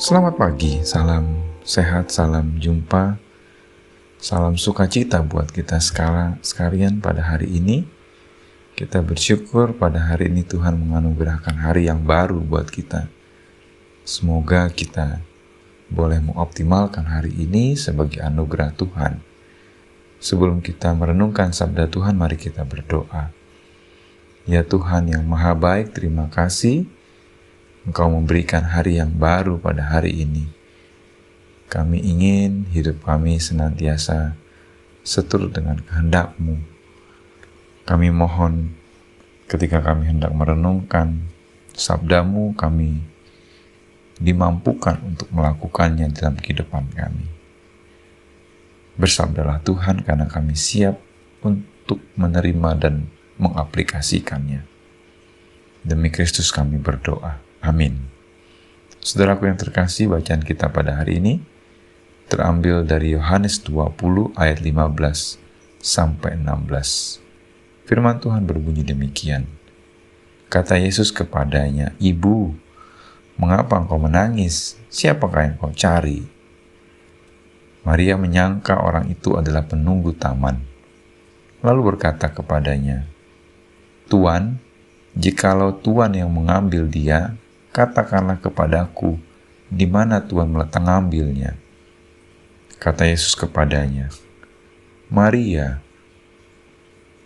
Selamat pagi, salam sehat, salam jumpa, salam sukacita buat kita sekalian pada hari ini. Kita bersyukur pada hari ini Tuhan menganugerahkan hari yang baru buat kita. Semoga kita boleh mengoptimalkan hari ini sebagai anugerah Tuhan. Sebelum kita merenungkan sabda Tuhan, mari kita berdoa. Ya Tuhan yang maha baik, terima kasih Engkau memberikan hari yang baru pada hari ini. Kami ingin hidup kami senantiasa seturut dengan kehendak-Mu. Kami mohon ketika kami hendak merenungkan sabda-Mu, kami dimampukan untuk melakukannya dalam kehidupan kami. Bersabdalah Tuhan, karena kami siap untuk menerima dan mengaplikasikannya. Demi Kristus kami berdoa. Amin. Saudaraku yang terkasih, bacaan kita pada hari ini terambil dari Yohanes 20 ayat 15 sampai 16. Firman Tuhan berbunyi demikian. Kata Yesus kepadanya, "Ibu, mengapa engkau menangis? Siapakah yang kau cari?" Maria menyangka orang itu adalah penunggu taman. Lalu berkata kepadanya, "Tuan, jikalau Tuan yang mengambil dia, katakanlah kepadaku, di mana Tuhan meletak ngambilnya." Kata Yesus kepadanya, "Maria."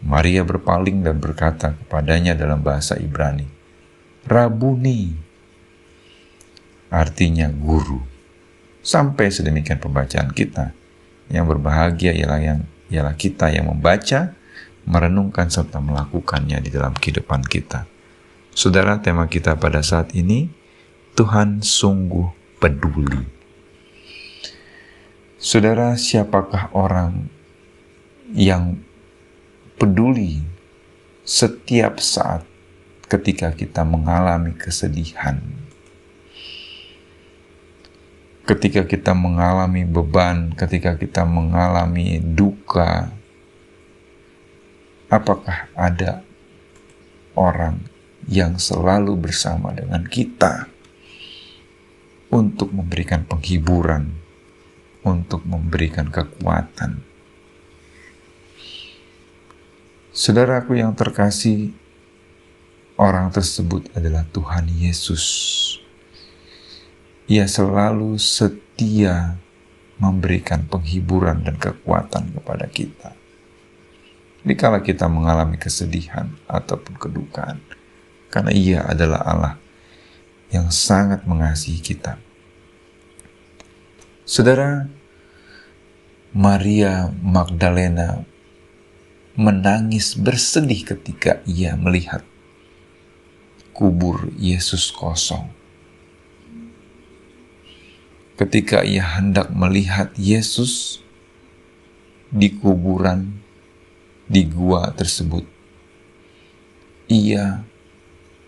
Maria berpaling dan berkata kepadanya dalam bahasa Ibrani, "Rabuni," artinya guru. Sampai sedemikian pembacaan kita. Yang berbahagia ialah kita yang membaca, merenungkan serta melakukannya di dalam kehidupan kita. Saudara, tema kita pada saat ini, Tuhan sungguh peduli. Saudara, siapakah orang yang peduli setiap saat ketika kita mengalami kesedihan, ketika kita mengalami beban, ketika kita mengalami duka? Apakah ada orang yang selalu bersama dengan kita untuk memberikan penghiburan, untuk memberikan kekuatan? Saudaraku yang terkasih, orang tersebut adalah Tuhan Yesus. Ia selalu setia memberikan penghiburan dan kekuatan kepada kita. Dikala kita mengalami kesedihan ataupun kedukaan, karena Ia adalah Allah yang sangat mengasihi kita. Saudara, Maria Magdalena menangis bersedih ketika ia melihat kubur Yesus kosong. Ketika ia hendak melihat Yesus di kuburan, di gua tersebut, ia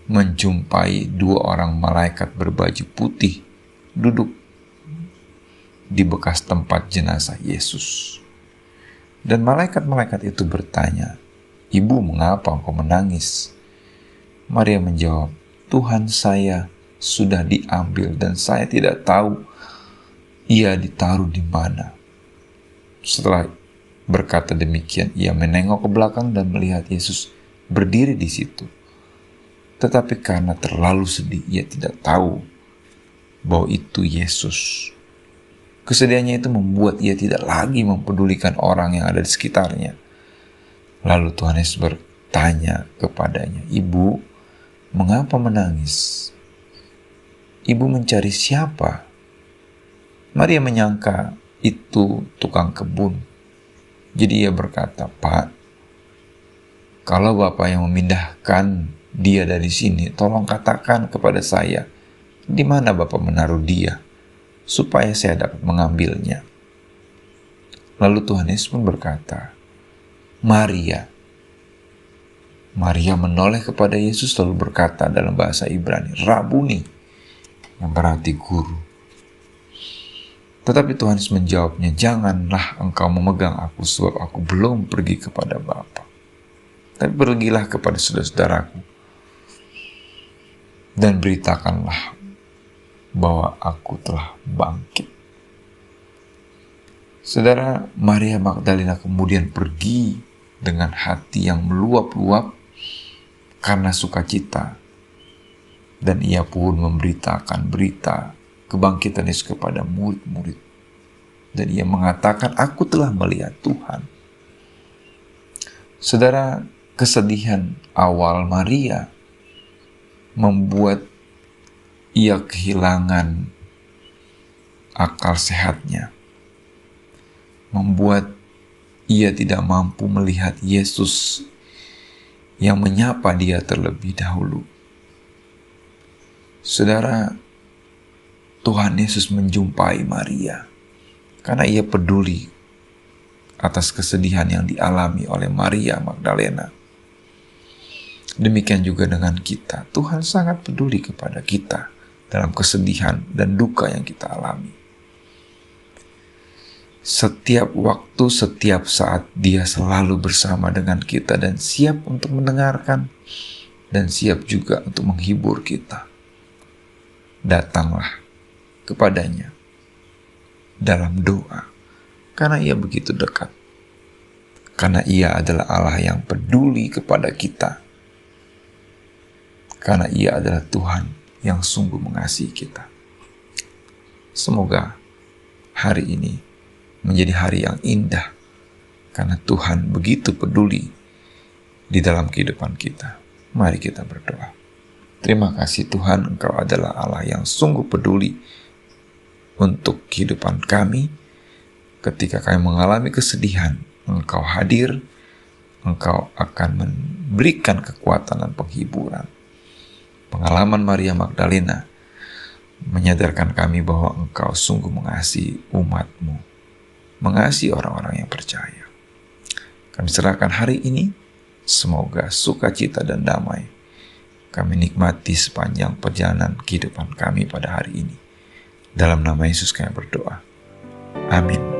menjumpai dua orang malaikat berbaju putih duduk di bekas tempat jenazah Yesus. Dan malaikat-malaikat itu bertanya, "Ibu, mengapa engkau menangis?" Maria menjawab, "Tuhan saya sudah diambil dan saya tidak tahu ia ditaruh di mana." Setelah berkata demikian, ia menengok ke belakang dan melihat Yesus berdiri di situ. Tetapi karena terlalu sedih, ia tidak tahu bahwa itu Yesus. Kesedihannya itu membuat ia tidak lagi mempedulikan orang yang ada di sekitarnya. Lalu Tuhan Yesus bertanya kepadanya, "Ibu, mengapa menangis? Ibu mencari siapa?" Maria menyangka itu tukang kebun. Jadi ia berkata, "Pak, kalau Bapak yang memindahkan dia dari sini, tolong katakan kepada saya, di mana Bapak menaruh dia, supaya saya dapat mengambilnya." Lalu Tuhan Yesus pun berkata, "Maria." Maria menoleh kepada Yesus lalu berkata dalam bahasa Ibrani, "Rabuni," yang berarti guru. Tetapi Tuhan Yesus menjawabnya, "Janganlah engkau memegang aku, sebab aku belum pergi kepada Bapa. Tapi pergilah kepada saudara-saudaraku dan beritakanlah bahwa aku telah bangkit. Saudara, Maria Magdalena kemudian pergi dengan hati yang meluap-luap karena sukacita, dan ia pun memberitakan berita kebangkitan Yesus kepada murid-murid. Dan ia mengatakan, aku telah melihat Tuhan. Saudara, kesedihan awal Maria membuat ia kehilangan akal sehatnya, membuat ia tidak mampu melihat Yesus yang menyapa dia terlebih dahulu. Saudara, Tuhan Yesus menjumpai Maria karena ia peduli atas kesedihan yang dialami oleh Maria Magdalena. Demikian juga dengan kita. Tuhan sangat peduli kepada kita dalam kesedihan dan duka yang kita alami. Setiap waktu, setiap saat Dia selalu bersama dengan kita dan siap untuk mendengarkan dan siap juga untuk menghibur kita. Datanglah kepadanya dalam doa, karena Ia begitu dekat. Karena Ia adalah Allah yang peduli kepada kita. Karena Ia adalah Tuhan yang sungguh mengasihi kita. Semoga hari ini menjadi hari yang indah, karena Tuhan begitu peduli di dalam kehidupan kita. Mari kita berdoa. Terima kasih Tuhan, Engkau adalah Allah yang sungguh peduli untuk kehidupan kami. Ketika kami mengalami kesedihan, Engkau hadir, Engkau akan memberikan kekuatan dan penghiburan. Pengalaman Maria Magdalena menyadarkan kami bahwa Engkau sungguh mengasihi umat-Mu, mengasihi orang-orang yang percaya. Kami serahkan hari ini, semoga sukacita dan damai kami nikmati sepanjang perjalanan kehidupan kami pada hari ini. Dalam nama Yesus kami berdoa. Amin.